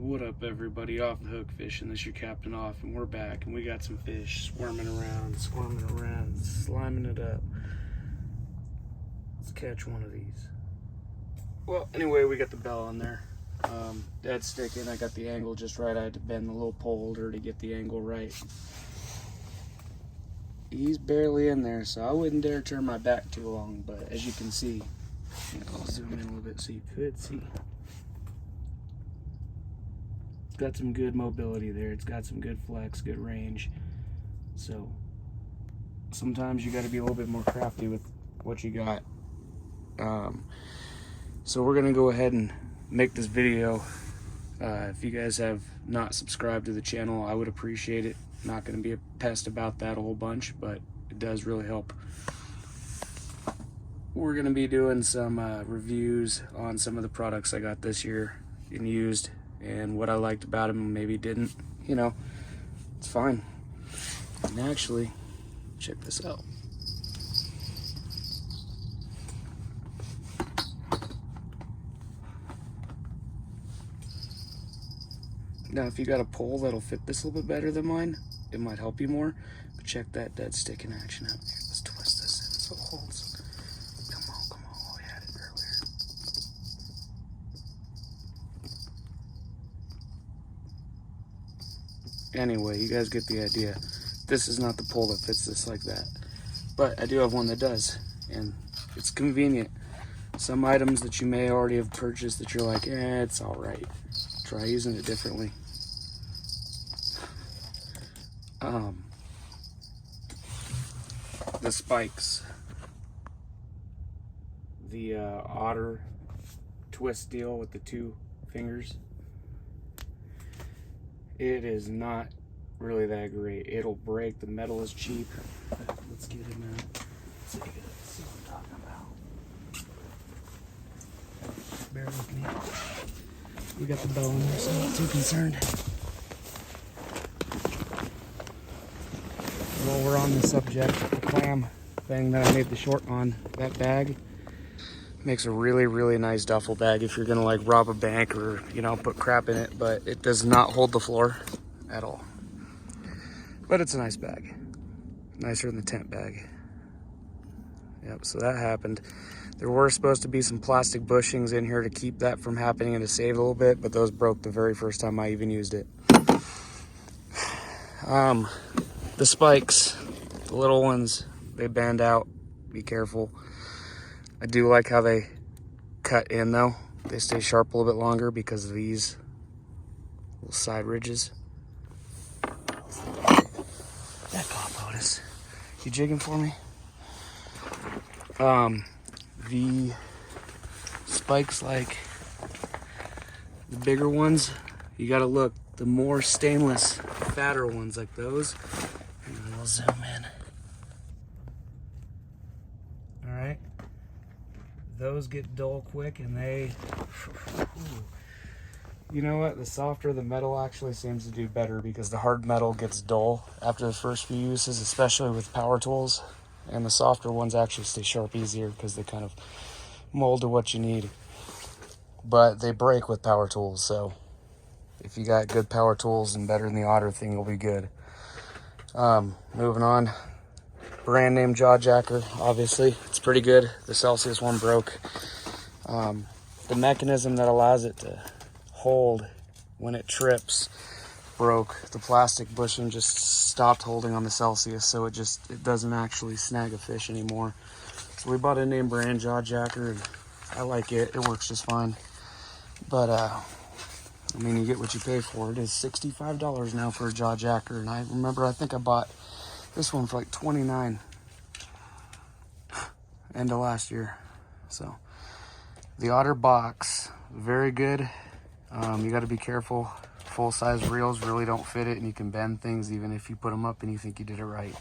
What up, everybody? Off the hook fishing. This is your Captain Off, and we're back, and we got some fish squirming around, sliming it up. Let's catch one of these. Well, anyway, we got the bell on there. Dead sticking. I got the angle just right. I had to bend the little pole holder to get the angle right. He's barely in there, so I wouldn't dare turn my back too long, but as you can see, I'll zoom in a little bit so you could see. It's got some good mobility there. It's got some good flex, good range. So sometimes you got to be a little bit more crafty with what you got. So we're gonna go ahead and make this video. If you guys have not subscribed to the channel, I would appreciate it. Not gonna be a pest about that a whole bunch, but it does really help. We're gonna be doing some reviews on some of the products I got this year and used, and what I liked about them and maybe didn't. You know, it's fine. And actually, check this out. Now, if you got a pole that'll fit this a little bit better than mine, it might help you more. But check that dead stick in action out here. Let's twist this in so it holds. Come on. Oh, we had it earlier. Anyway, you guys get the idea. This is not the pole that fits this like that. But I do have one that does, and it's convenient. Some items that you may already have purchased that you're like, it's all right. Try using it differently. The spikes, the otter twist deal with the 2 fingers, it is not really that great. It'll break. The metal is cheap. Let's get him out so you guys see what I'm talking about. Bear with me. We got the bow in there, so I'm not too concerned. While we're on the subject, the clam thing that I made the short on, that bag makes a really, really nice duffel bag if you're gonna like rob a bank or, you know, put crap in it, but it does not hold the floor at all. But it's a nice bag. Nicer than the tent bag. Yep, so that happened. There were supposed to be some plastic bushings in here to keep that from happening and to save a little bit, but those broke the very first time I even used it. The spikes, the little ones, they bend out. Be careful. I do like how they cut in though. They stay sharp a little bit longer because of these little side ridges. Back off, Otis. You jigging for me? The spikes, like the bigger ones, you gotta look. The more stainless, fatter ones like those, and then we'll zoom in. All right, those get dull quick, and they, you know what? The softer the metal actually seems to do better because the hard metal gets dull after the first few uses, especially with power tools. And the softer ones actually stay sharp easier because they kind of mold to what you need. But they break with power tools, so if you got good power tools and better than the otter thing, will be good. Moving on. Brand name jaw jacker, obviously. It's pretty good. The Celsius one broke. The mechanism that allows it to hold when it trips broke. The plastic bushing just stopped holding on the Celsius, so it doesn't actually snag a fish anymore. So we bought a name brand jaw jacker, and I like it. It works just fine. But I mean, you get what you pay for. It is $65 now for a jaw jacker, and I remember I think I bought this one for like $29 end of last year. So the Otter box, very good. You got to be careful. Full-size reels really don't fit it, and you can bend things even if you put them up and you think you did it right.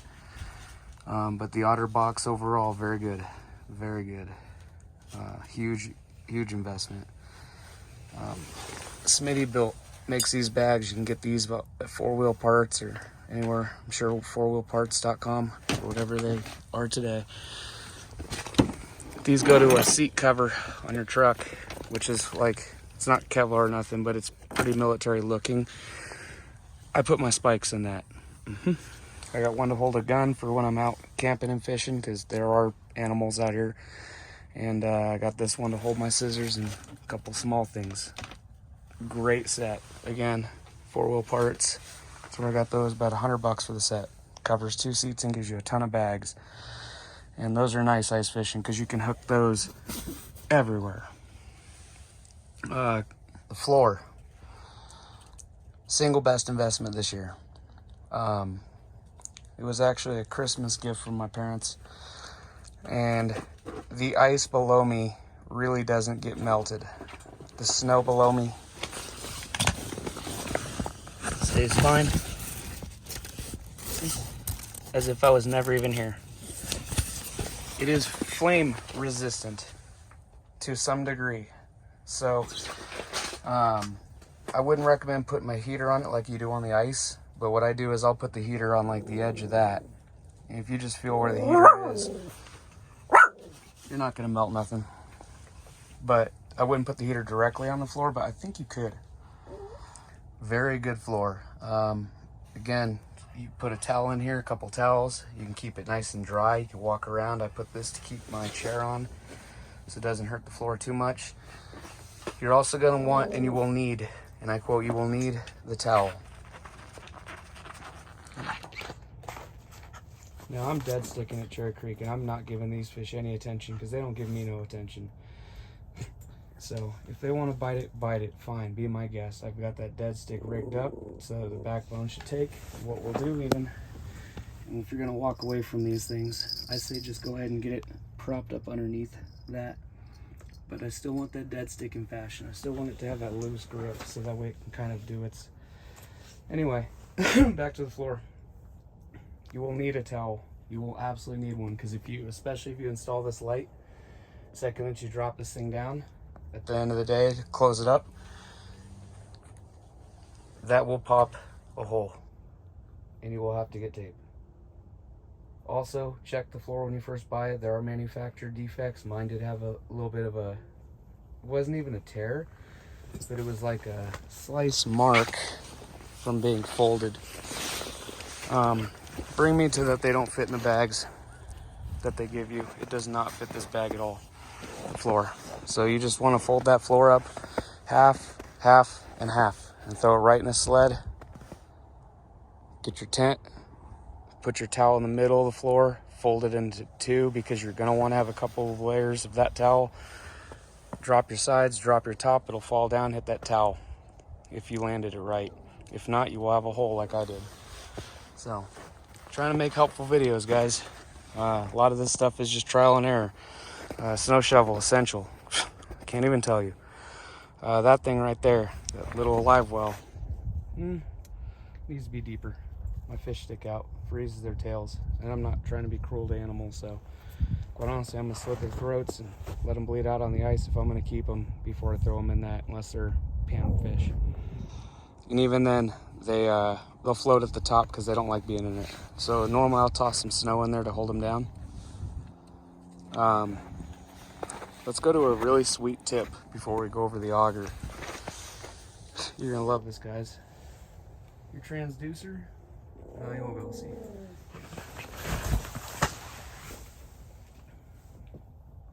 But the Otter box overall, very good. Huge investment. Smittybilt makes these bags. You can get these at 4-Wheel Parts or anywhere. I'm sure 4wheelparts.com or whatever they are today. These go to a seat cover on your truck, which is like, it's not Kevlar or nothing, but it's pretty military looking. I put my spikes in that. I got one to hold a gun for when I'm out camping and fishing, because there are animals out here. And I got this one to hold my scissors and a couple small things. Great set. Again, 4-wheel parts. That's where I got those, about $100 for the set. Covers 2 seats and gives you a ton of bags. And those are nice ice fishing because you can hook those everywhere. The floor. Single best investment this year. It was actually a Christmas gift from my parents. And the ice below me really doesn't get melted. The snow below me stays fine. As if I was never even here. It is flame resistant to some degree. So, I wouldn't recommend putting my heater on it like you do on the ice. But what I do is I'll put the heater on like the edge of that. And if you just feel where the heater is, you're not gonna melt nothing. But I wouldn't put the heater directly on the floor, but I think you could. Very good floor. Again, you put a towel in here, a couple towels. You can keep it nice and dry. You can walk around. I put this to keep my chair on so it doesn't hurt the floor too much. You're also gonna want, and you will need, and I quote, you will need the towel. Now I'm dead sticking at Cherry Creek and I'm not giving these fish any attention because they don't give me no attention. So if they want to bite it, fine, be my guest. I've got that dead stick rigged up so the backbone should take. What we'll do even, and if you're gonna walk away from these things, I say just go ahead and get it propped up underneath that. But I still want that dead stick in fashion. I still want it to have that loose grip so that way it can kind of do its... Anyway, back to the floor. You will need a towel. You will absolutely need one because especially if you install this light, the second that you drop this thing down, at the end of the day, to close it up, that will pop a hole and you will have to get tape. Also, check the floor when you first buy it. There are manufacturer defects. Mine did have a little bit of a, it wasn't even a tear, but it was like a slice mark from being folded. Bring me to that they don't fit in the bags that they give you. It does not fit this bag at all, the floor. So you just want to fold that floor up half, half, and half, and throw it right in a sled. Get your tent, put your towel in the middle of the floor, fold it into 2 because you're gonna want to have a couple of layers of that towel. Drop your sides, drop your top, it'll fall down, hit that towel if you landed it right. If not, you will have a hole like I did. So, trying to make helpful videos, guys. A lot of this stuff is just trial and error. Snow shovel, essential. I can't even tell you. That thing right there, that little live well, needs to be deeper. My fish stick out, freezes their tails, and I'm not trying to be cruel to animals, so quite honestly, I'm gonna slit their throats and let them bleed out on the ice if I'm gonna keep them before I throw them in that, unless they're pan fish. And even then, they'll float at the top because they don't like being in it. So normally I'll toss some snow in there to hold them down. Let's go to a really sweet tip before we go over the auger. You're gonna love this, guys. Your transducer, you won't be able to see.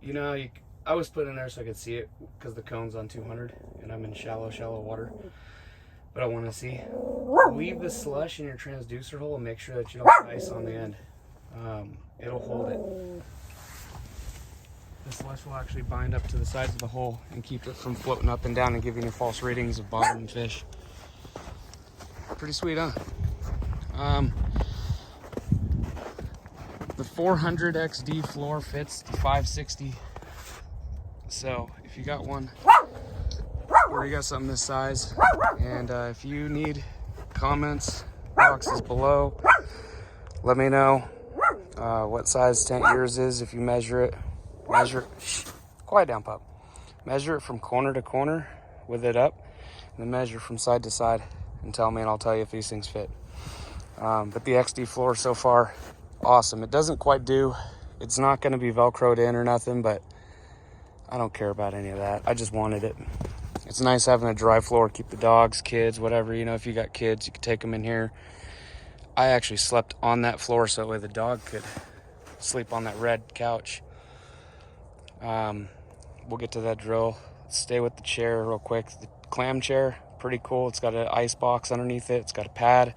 You know, I was put in there so I could see it because the cone's on 200 and I'm in shallow water. But I want to see. Leave the slush in your transducer hole and make sure that you don't have ice on the end. It'll hold it. The slush will actually bind up to the sides of the hole and keep it from floating up and down and giving you false readings of bottom fish. Pretty sweet, huh? The 400 XD floor fits the 560. So if you got one, or you got something this size, and if you need comments, boxes below, let me know what size tent yours is. If you measure it, quiet down, pup. Measure it from corner to corner with it up, and then measure from side to side and tell me, and I'll tell you if these things fit. But the XD floor so far, awesome. It doesn't quite do, it's not going to be Velcroed in or nothing, but I don't care about any of that. I just wanted it. It's nice having a dry floor, keep the dogs, kids, whatever, you know, if you got kids, you can take them in here. I actually slept on that floor so that way the dog could sleep on that red couch. We'll get to that drill. Let's stay with the chair real quick. The clam chair, pretty cool. It's got an ice box underneath it. It's got a pad.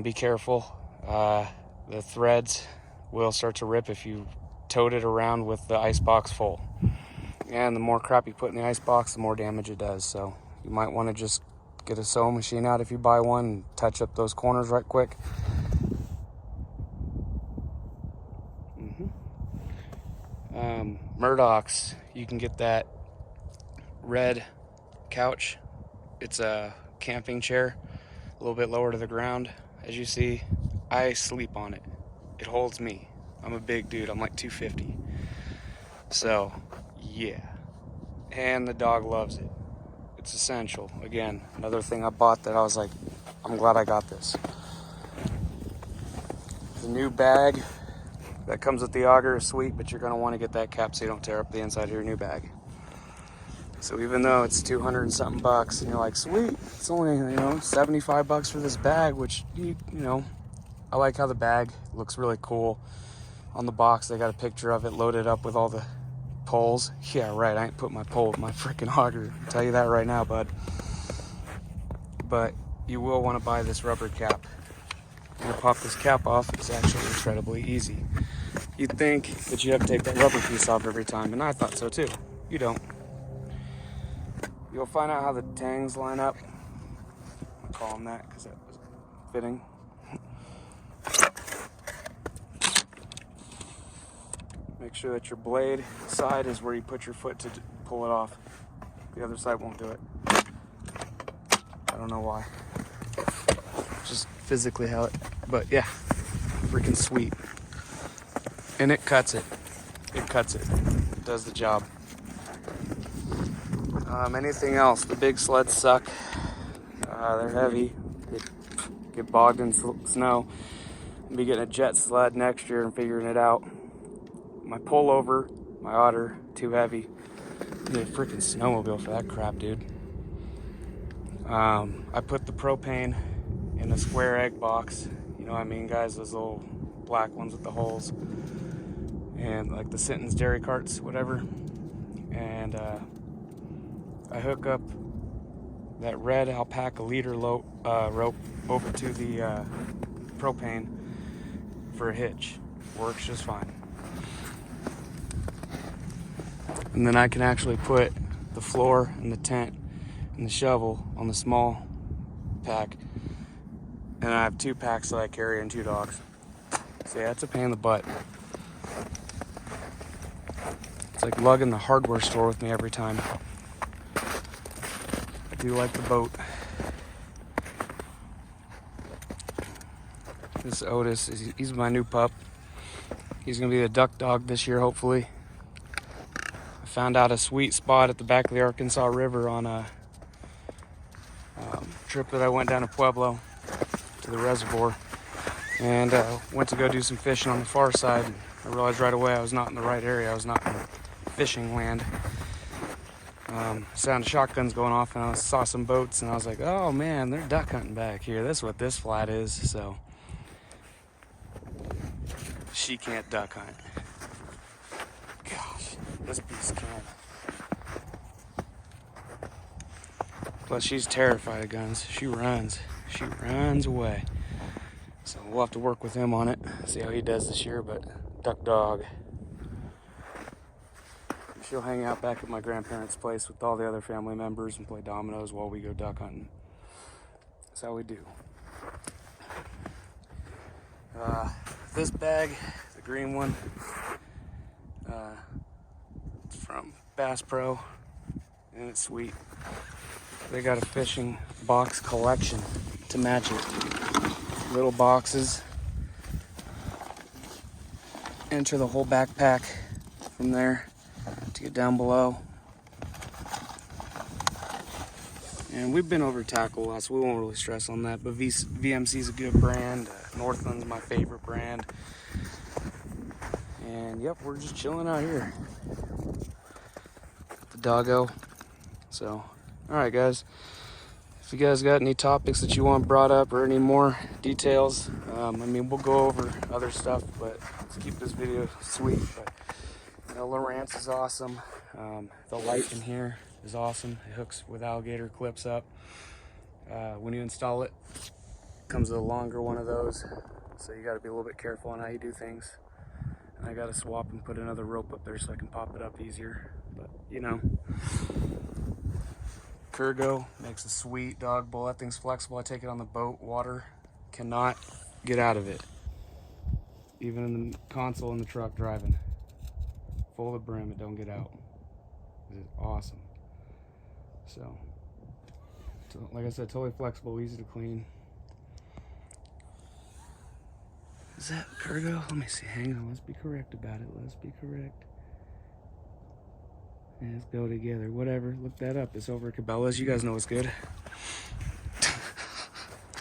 Be careful. The threads will start to rip if you tote it around with the ice box full. And the more crap you put in the ice box, the more damage it does. So you might want to just get a sewing machine out if you buy one and touch up those corners right quick. Murdoch's, you can get that red couch. It's a camping chair, a little bit lower to the ground. As you see, I sleep on it. It holds me. I'm a big dude. I'm like 250. So, yeah. And the dog loves it. It's essential. Again, another thing I bought that I was like, I'm glad I got this. The new bag that comes with the auger is sweet, but you're going to want to get that cap so you don't tear up the inside of your new bag. So even though it's 200 and something bucks, and you're like, sweet, it's only, 75 bucks for this bag, which, I like how the bag looks really cool. On the box, they got a picture of it loaded up with all the poles. Yeah, right, I ain't put my pole with my freaking auger. I'll tell you that right now, bud. But you will want to buy this rubber cap. And to pop this cap off, it's actually incredibly easy. You'd think that you have to take that rubber piece off every time, and I thought so too. You don't. You'll find out how the tangs line up. I'll call them that because that was fitting. Make sure that your blade side is where you put your foot to pull it off. The other side won't do it. I don't know why. Just physically how it, but yeah, freaking sweet. And it cuts it. It cuts it. It does the job. Anything else? The big sleds suck. They're heavy. They get bogged in snow. I'll be getting a jet sled next year and figuring it out. My pullover, my Otter, too heavy. Need a freaking snowmobile for that crap, dude. I put the propane in a square egg box. You know what I mean, guys? Those little black ones with the holes. And like the Sinton's dairy carts, whatever. And I hook up that red alpaca leader rope over to the propane for a hitch. Works just fine. And then I can actually put the floor and the tent and the shovel on the small pack. And I have 2 packs that I carry and 2 dogs. So yeah, it's a pain in the butt. It's like lugging the hardware store with me every time. I do like the boat. This Otis, he's my new pup. He's gonna be the duck dog this year, hopefully. I found out a sweet spot at the back of the Arkansas River on a trip that I went down to Pueblo to the reservoir, and went to go do some fishing on the far side. I realized right away I was not in the right area. I was not in fishing land. Sound shotguns going off, and I saw some boats, and I was like, oh man, they're duck hunting back here. That's what this flat is. So she can't duck hunt. Gosh, this beast can't. Plus she's terrified of guns. She runs away. So we'll have to work with him on it, see how he does this year. But duck dog, she'll hang out back at my grandparents' place with all the other family members and play dominoes while we go duck hunting. That's how we do. This bag, the green one, it's from Bass Pro, and it's sweet. They got a fishing box collection to match it. Little boxes. Enter the whole backpack from there to get down below. And we've been over tackle a lot, so we won't really stress on that. But VMC is a good brand. Northland's my favorite brand. And yep, we're just chilling out here. The doggo So, all right, guys. If you guys got any topics that you want brought up or any more details, I mean, we'll go over other stuff, but let's keep this video sweet. But you know, Lowrance is awesome. The light in here is awesome. It hooks with alligator clips up. When you install it, it comes with a longer one of those, so you got to be a little bit careful on how you do things. And I got to swap and put another rope up there so I can pop it up easier. But you know, Kurgo makes a sweet dog bowl. That thing's flexible. I take it on the boat. Water cannot get out of it. Even in the console in the truck driving. Full of brim, it don't get out. It is awesome. So, like I said, totally flexible, easy to clean. Is that Kurgo? Let me see. Hang on. Let's be correct about it. Let's be correct. Let's go together. Whatever. Look that up. It's over at Cabela's. You guys know what's good.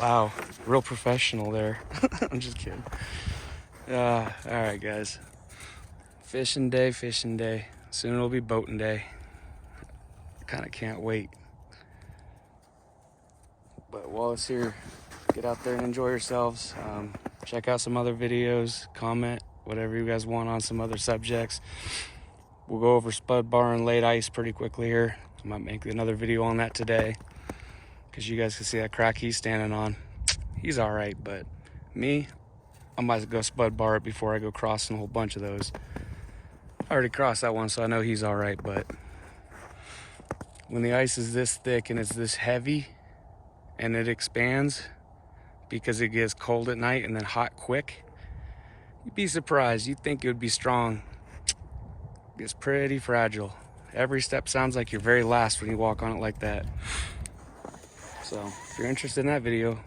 Wow. Real professional there. I'm just kidding. All right, guys. Fishing day, fishing day. Soon it'll be boating day. I kind of can't wait. But while it's here, get out there and enjoy yourselves. Check out some other videos, comment, whatever you guys want on some other subjects. We'll go over spud bar and laid ice pretty quickly here. I might make another video on that today, because you guys can see that crack he's standing on. He's all right, but me, I might go spud bar it before I go crossing a whole bunch of those. I already crossed that one, so I know he's all right, but when the ice is this thick and it's this heavy and it expands because it gets cold at night and then hot quick, you'd be surprised. You'd think it would be strong. It's pretty fragile. Every step sounds like your very last when you walk on it like that. So if you're interested in that video,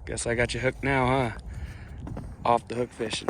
guess I got you hooked now, huh? Off the hook fishing.